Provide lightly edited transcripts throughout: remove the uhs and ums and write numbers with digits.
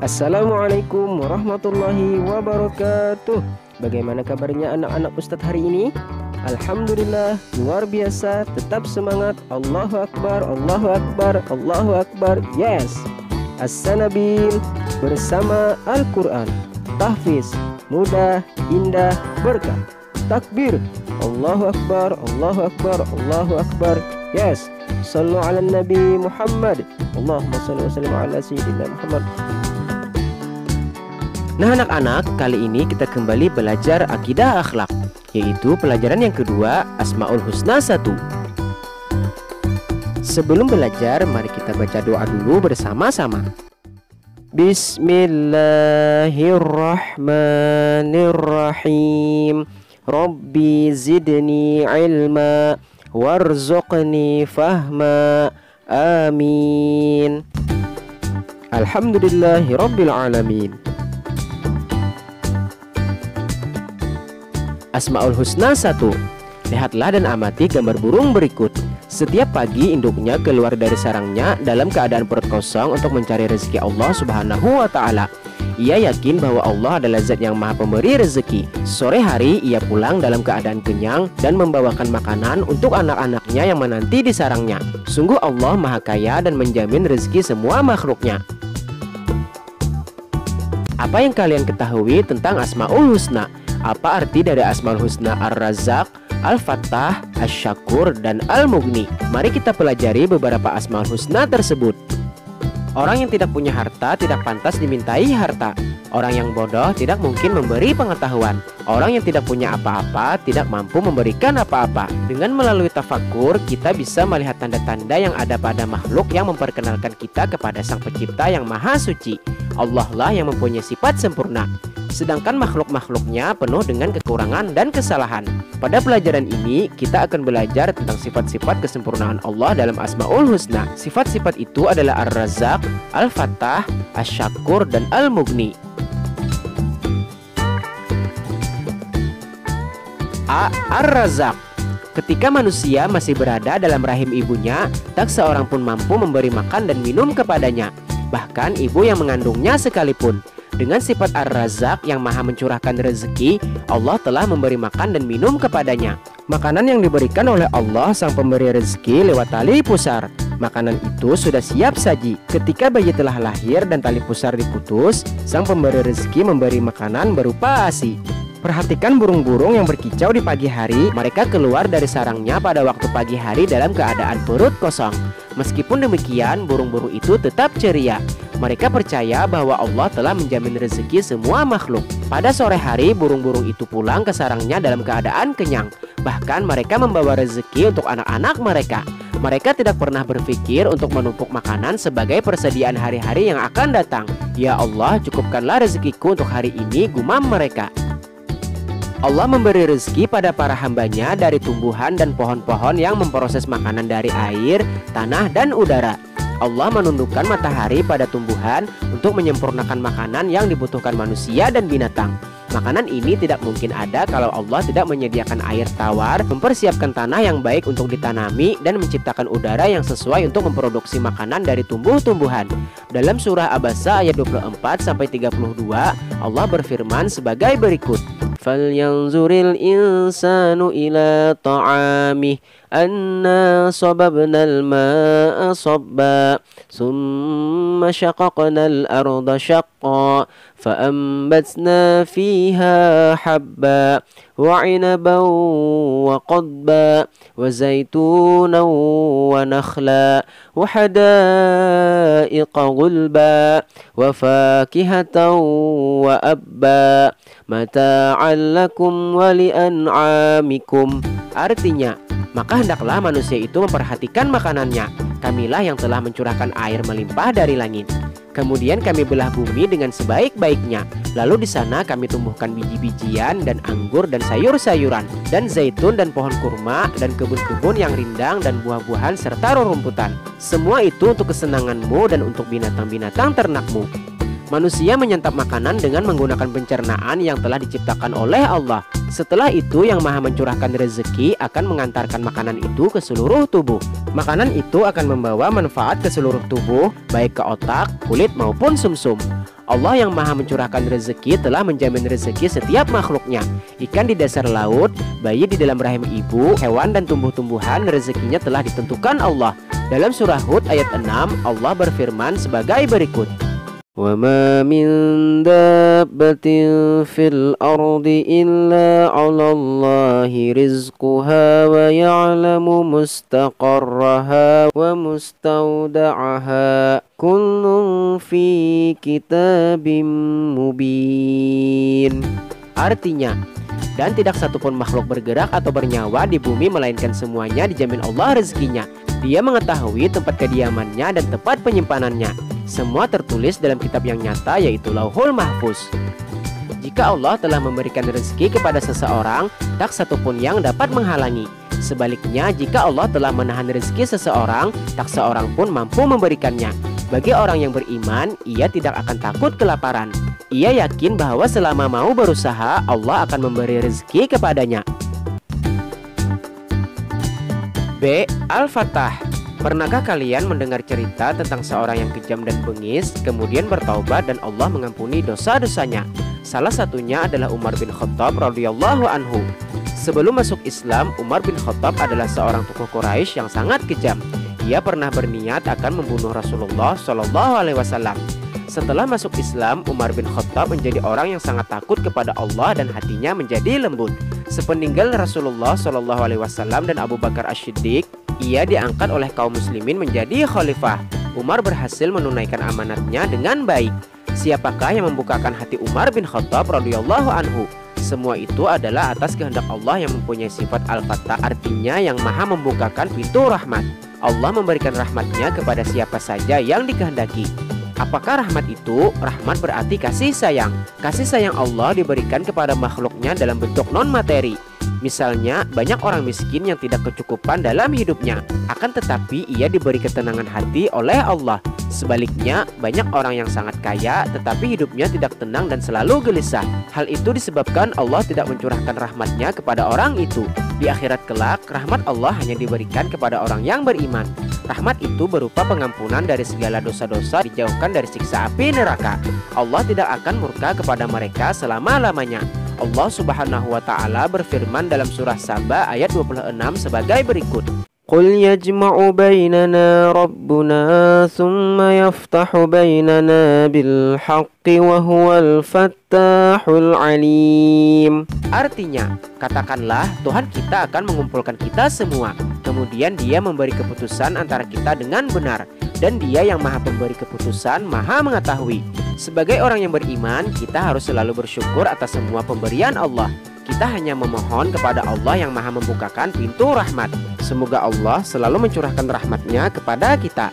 Assalamualaikum warahmatullahi wabarakatuh. Bagaimana kabarnya anak-anak Ustadz hari ini? Alhamdulillah, luar biasa. Tetap semangat. Allahu Akbar, Allahu Akbar, Allahu Akbar. Yes. As-Sanabil bersama Al-Quran. Tahfiz, mudah, indah, berkah. Takbir, Allahu Akbar, Allahu Akbar, Allahu Akbar. Yes. Sallu ala Nabi Muhammad. Allahumma salli wa sallim ala Sayyidina Muhammad. Nah anak-anak, kali ini kita kembali belajar akidah akhlak, yaitu pelajaran yang kedua, Asmaul Husna 1. Sebelum belajar, mari kita baca doa dulu bersama-sama. Bismillahirrahmanirrahim. Rabbi zidni ilma warzuqni fahma. Amin. Alhamdulillahi rabbil alamin. Asmaul Husna 1. Lihatlah dan amati gambar burung berikut. Setiap pagi induknya keluar dari sarangnya dalam keadaan perut kosong untuk mencari rezeki Allah Subhanahu wa ta'ala. Ia yakin bahwa Allah adalah zat yang maha pemberi rezeki. Sore hari ia pulang dalam keadaan kenyang dan membawakan makanan untuk anak-anaknya yang menanti di sarangnya. Sungguh Allah maha kaya dan menjamin rezeki semua makhluknya. Apa yang kalian ketahui tentang Asmaul Husna? Apa arti dari Asmaul Husna Ar-Razzaq, Al-Fattah, Asy-Syakur, dan Al-Mughni? Mari kita pelajari beberapa Asmaul Husna tersebut. Orang yang tidak punya harta tidak pantas dimintai harta. Orang yang bodoh tidak mungkin memberi pengetahuan. Orang yang tidak punya apa-apa tidak mampu memberikan apa-apa. Dengan melalui tafakur, kita bisa melihat tanda-tanda yang ada pada makhluk yang memperkenalkan kita kepada Sang Pencipta yang Maha Suci. Allah lah yang mempunyai sifat sempurna, sedangkan makhluk-makhluknya penuh dengan kekurangan dan kesalahan. Pada pelajaran ini, kita akan belajar tentang sifat-sifat kesempurnaan Allah dalam Asmaul Husna. Sifat-sifat itu adalah Ar-Razzaq, Al-Fattah, Asy-Syakur, dan Al-Mughni. Ar-Razzaq. Ketika manusia masih berada dalam rahim ibunya, tak seorang pun mampu memberi makan dan minum kepadanya, bahkan ibu yang mengandungnya sekalipun. Dengan sifat Ar-Razzaq yang maha mencurahkan rezeki, Allah telah memberi makan dan minum kepadanya. Makanan yang diberikan oleh Allah sang pemberi rezeki lewat tali pusar. Makanan itu sudah siap saji. Ketika bayi telah lahir dan tali pusar diputus, sang pemberi rezeki memberi makanan berupa ASI. Perhatikan burung-burung yang berkicau di pagi hari. Mereka keluar dari sarangnya pada waktu pagi hari dalam keadaan perut kosong. Meskipun demikian, burung-burung itu tetap ceria. Mereka percaya bahwa Allah telah menjamin rezeki semua makhluk. Pada sore hari, burung-burung itu pulang ke sarangnya dalam keadaan kenyang. Bahkan mereka membawa rezeki untuk anak-anak mereka. Mereka tidak pernah berpikir untuk menumpuk makanan sebagai persediaan hari-hari yang akan datang. Ya Allah, cukupkanlah rezekiku untuk hari ini, gumam mereka. Allah memberi rezeki pada para hambanya dari tumbuhan dan pohon-pohon yang memproses makanan dari air, tanah, dan udara. Allah menundukkan matahari pada tumbuhan untuk menyempurnakan makanan yang dibutuhkan manusia dan binatang. Makanan ini tidak mungkin ada kalau Allah tidak menyediakan air tawar, mempersiapkan tanah yang baik untuk ditanami, dan menciptakan udara yang sesuai untuk memproduksi makanan dari tumbuh-tumbuhan. Dalam surah Abasa ayat 24-32, Allah berfirman sebagai berikut. فَلْيَنْظُرِ الْإِنْسَانُ إِلَى طَعَامِهِ أَنَّا صَبَبْنَا الْمَاءَ صَبًّا ثُمَّ شَقَقْنَا الْأَرْضَ شَقًّا فَأَنْبَتْنَا فِيهَا حَبًّا وَعِنَبًا وَقَضْبًا وَزَيْتُونًا وَنَخْلًا وَحَدَائِقَ غُلْبًا وَفَاكِهَةً وَأَبًّا مَتَاعًا لَكُمْ وَلِأَنْعَامِكُمْ. Artinya, maka hendaklah manusia itu memperhatikan makanannya. Kamilah yang telah mencurahkan air melimpah dari langit. Kemudian kami belah bumi dengan sebaik-baiknya. Lalu di sana kami tumbuhkan biji-bijian dan anggur dan sayur-sayuran, dan zaitun dan pohon kurma, dan kebun-kebun yang rindang dan buah-buahan serta rerumputan. Semua itu untuk kesenanganmu dan untuk binatang-binatang ternakmu. Manusia menyantap makanan dengan menggunakan pencernaan yang telah diciptakan oleh Allah. Setelah itu yang maha mencurahkan rezeki akan mengantarkan makanan itu ke seluruh tubuh. Makanan itu akan membawa manfaat ke seluruh tubuh, baik ke otak, kulit maupun sumsum. Allah yang maha mencurahkan rezeki telah menjamin rezeki setiap makhluknya. Ikan di dasar laut, bayi di dalam rahim ibu, hewan dan tumbuh-tumbuhan rezekinya telah ditentukan Allah. Dalam surah Hud ayat 6, Allah berfirman sebagai berikut. وَمَا مِن دَابَّةٍ فِي الْأَرْضِ إِلَّا عَلَى اللَّهِ رِزْقُهَا وَيَعْلَمُ مُسْتَقَرَّهَا وَمُسْتَوْدَعَهَا كُلٌّ فِي كِتَابٍ مُبِينٍ. Artinya, dan tidak satupun makhluk bergerak atau bernyawa di bumi melainkan semuanya dijamin Allah rezekinya. Dia mengetahui tempat kediamannya dan tempat penyimpanannya. Semua tertulis dalam kitab yang nyata, yaitu Lauhul Mahfuz. Jika Allah telah memberikan rezeki kepada seseorang, tak satupun yang dapat menghalangi. Sebaliknya, jika Allah telah menahan rezeki seseorang, tak seorang pun mampu memberikannya. Bagi orang yang beriman, ia tidak akan takut kelaparan. Ia yakin bahwa selama mau berusaha, Allah akan memberi rezeki kepadanya. B. Al-Fattah. Pernahkah kalian mendengar cerita tentang seorang yang kejam dan bengis, kemudian bertaubat dan Allah mengampuni dosa-dosanya? Salah satunya adalah Umar bin Khattab radhiyallahu anhu. Sebelum masuk Islam, Umar bin Khattab adalah seorang tokoh Quraisy yang sangat kejam. Ia pernah berniat akan membunuh Rasulullah SAW. Setelah masuk Islam, Umar bin Khattab menjadi orang yang sangat takut kepada Allah dan hatinya menjadi lembut. Sepeninggal Rasulullah SAW dan Abu Bakar As-Siddiq, ia diangkat oleh kaum muslimin menjadi khalifah. Umar berhasil menunaikan amanatnya dengan baik. Siapakah yang membukakan hati Umar bin Khattab radhiyallahu anhu? Semua itu adalah atas kehendak Allah yang mempunyai sifat Al-Fattah, artinya yang maha membukakan pintu rahmat. Allah memberikan rahmatnya kepada siapa saja yang dikehendaki. Apakah rahmat itu? Rahmat berarti kasih sayang. Kasih sayang Allah diberikan kepada makhluknya dalam bentuk non-materi. Misalnya, banyak orang miskin yang tidak kecukupan dalam hidupnya, akan tetapi ia diberi ketenangan hati oleh Allah. Sebaliknya, banyak orang yang sangat kaya tetapi hidupnya tidak tenang dan selalu gelisah. Hal itu disebabkan Allah tidak mencurahkan rahmatnya kepada orang itu. Di akhirat kelak, rahmat Allah hanya diberikan kepada orang yang beriman. Rahmat itu berupa pengampunan dari segala dosa-dosa, dijauhkan dari siksa api neraka. Allah tidak akan murka kepada mereka selama-lamanya. Allah Subhanahu wa ta'ala berfirman dalam surah Saba ayat 26 sebagai berikut. Qul yajma'u bainana rabbuna thumma yaftahu bainana bil haqqi wa huwal fattahul alim. Artinya, katakanlah Tuhan kita akan mengumpulkan kita semua, kemudian Dia memberi keputusan antara kita dengan benar, dan Dia yang maha pemberi keputusan, maha mengetahui. Sebagai orang yang beriman, kita harus selalu bersyukur atas semua pemberian Allah. Kita hanya memohon kepada Allah yang maha membukakan pintu rahmat. Semoga Allah selalu mencurahkan rahmatnya kepada kita.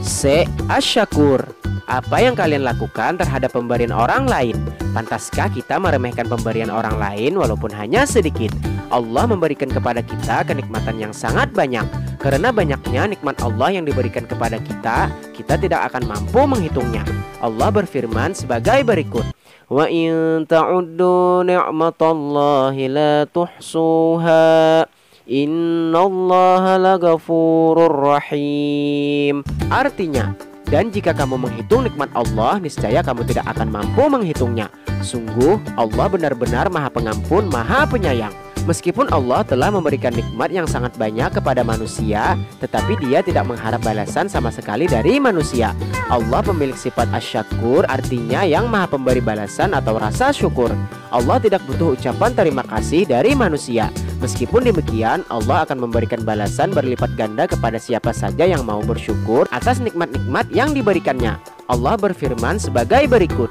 C. Asy-Syakur. Apa yang kalian lakukan terhadap pemberian orang lain? Pantaskah kita meremehkan pemberian orang lain walaupun hanya sedikit? Allah memberikan kepada kita kenikmatan yang sangat banyak. Karena banyaknya nikmat Allah yang diberikan kepada kita, kita tidak akan mampu menghitungnya. Allah berfirman sebagai berikut. Wa in ta'uddu ni'matallahi la tuhsuha innallaha laghafurur rahim. Artinya, dan jika kamu menghitung nikmat Allah, niscaya kamu tidak akan mampu menghitungnya. Sungguh Allah benar-benar maha pengampun, maha penyayang. Meskipun Allah telah memberikan nikmat yang sangat banyak kepada manusia, tetapi Dia tidak mengharap balasan sama sekali dari manusia. Allah pemilik sifat asy-syakur, artinya yang maha pemberi balasan atau rasa syukur. Allah tidak butuh ucapan terima kasih dari manusia. Meskipun demikian, Allah akan memberikan balasan berlipat ganda kepada siapa saja yang mau bersyukur atas nikmat-nikmat yang diberikannya. Allah berfirman sebagai berikut.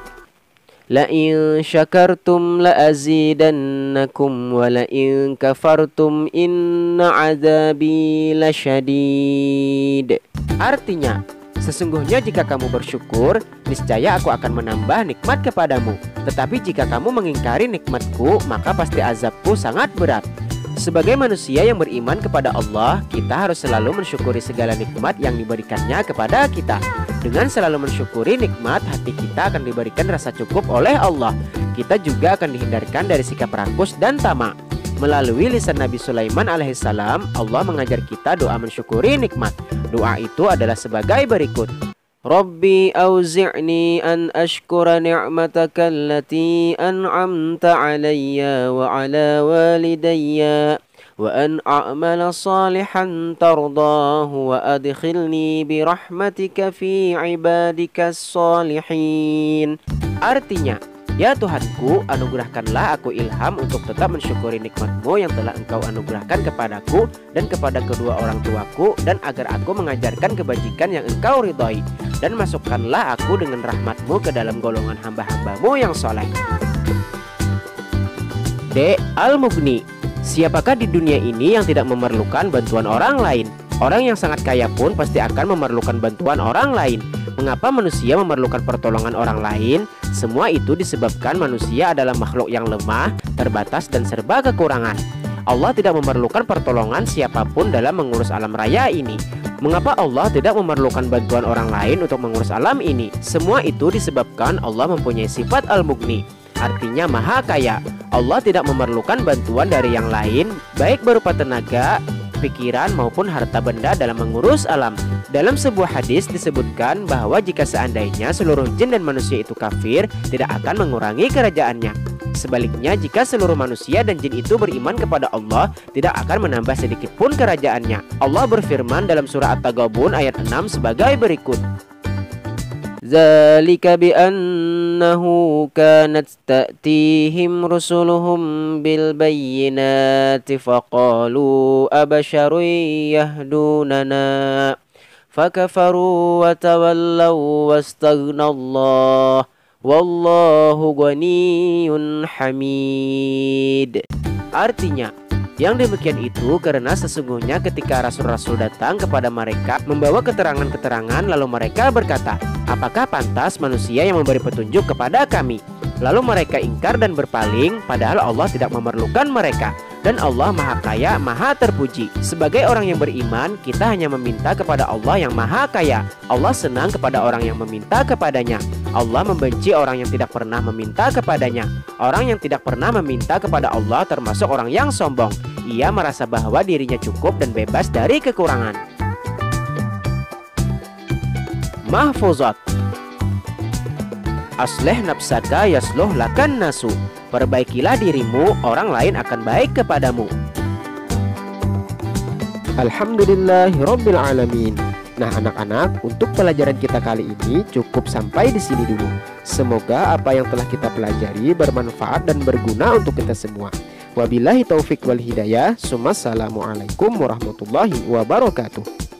La in syakartum la azidannakum wa la in kafartum inna azabi lasyadid. Artinya, sesungguhnya jika kamu bersyukur, niscaya aku akan menambah nikmat kepadamu. Tetapi jika kamu mengingkari nikmatku, maka pasti azabku sangat berat. Sebagai manusia yang beriman kepada Allah, kita harus selalu mensyukuri segala nikmat yang diberikannya kepada kita. Dengan selalu mensyukuri nikmat, hati kita akan diberikan rasa cukup oleh Allah. Kita juga akan dihindarkan dari sikap rakus dan tamak. Melalui lisan Nabi Sulaiman alaihissalam, Allah mengajar kita doa mensyukuri nikmat. Doa itu adalah sebagai berikut. Rabbi auzi'ni an ashkura ni'mataka allati an'amta alayya wa ala walidayya wa an a'mala salihan tardahu wa adkhilni bi rahmatika fi ibadikas salihin. Artinya, ya Tuhanku, anugerahkanlah aku ilham untuk tetap mensyukuri nikmat-Mu yang telah Engkau anugerahkan kepadaku dan kepada kedua orang tuaku, dan agar aku mengajarkan kebajikan yang Engkau ridhai, dan masukkanlah aku dengan rahmat-Mu ke dalam golongan hamba-hamba-Mu yang soleh. D. Al-Mughni. Siapakah di dunia ini yang tidak memerlukan bantuan orang lain? Orang yang sangat kaya pun pasti akan memerlukan bantuan orang lain. Mengapa manusia memerlukan pertolongan orang lain? Semua itu disebabkan manusia adalah makhluk yang lemah, terbatas, dan serba kekurangan. Allah tidak memerlukan pertolongan siapapun dalam mengurus alam raya ini. Mengapa Allah tidak memerlukan bantuan orang lain untuk mengurus alam ini? Semua itu disebabkan Allah mempunyai sifat Al-Mughni, artinya maha kaya. Allah tidak memerlukan bantuan dari yang lain, baik berupa tenaga, pikiran, maupun harta benda dalam mengurus alam. Dalam sebuah hadis disebutkan bahwa jika seandainya seluruh jin dan manusia itu kafir, tidak akan mengurangi kerajaannya. Sebaliknya, jika seluruh manusia dan jin itu beriman kepada Allah, tidak akan menambah sedikit pun kerajaannya. Allah berfirman dalam surah At-Taghabun ayat 6 sebagai berikut. Zalika bi annahu kanat ta'tihim rusuluhum bil bayyinati faqalu abasharun yahdunana fakafaru wa tawallaw wastaghna wallahu ghaniyyun hamid. Artinya, yang demikian itu karena sesungguhnya ketika rasul-rasul datang kepada mereka membawa keterangan-keterangan, lalu mereka berkata, apakah pantas manusia yang memberi petunjuk kepada kami? Lalu mereka ingkar dan berpaling, padahal Allah tidak memerlukan mereka. Dan Allah maha kaya, maha terpuji. Sebagai orang yang beriman, kita hanya meminta kepada Allah yang maha kaya. Allah senang kepada orang yang meminta kepadanya. Allah membenci orang yang tidak pernah meminta kepadanya. Orang yang tidak pernah meminta kepada Allah termasuk orang yang sombong. Ia merasa bahwa dirinya cukup dan bebas dari kekurangan. Mahfuzat. Asleh nafsaka yasluh lakan nasu. Perbaikilah dirimu, orang lain akan baik kepadamu. Alhamdulillahirabbil alamin. Nah anak-anak, untuk pelajaran kita kali ini cukup sampai di sini dulu. Semoga apa yang telah kita pelajari bermanfaat dan berguna untuk kita semua. Wabillahi taufik wal hidayah. Assalamualaikum warahmatullahi wabarakatuh.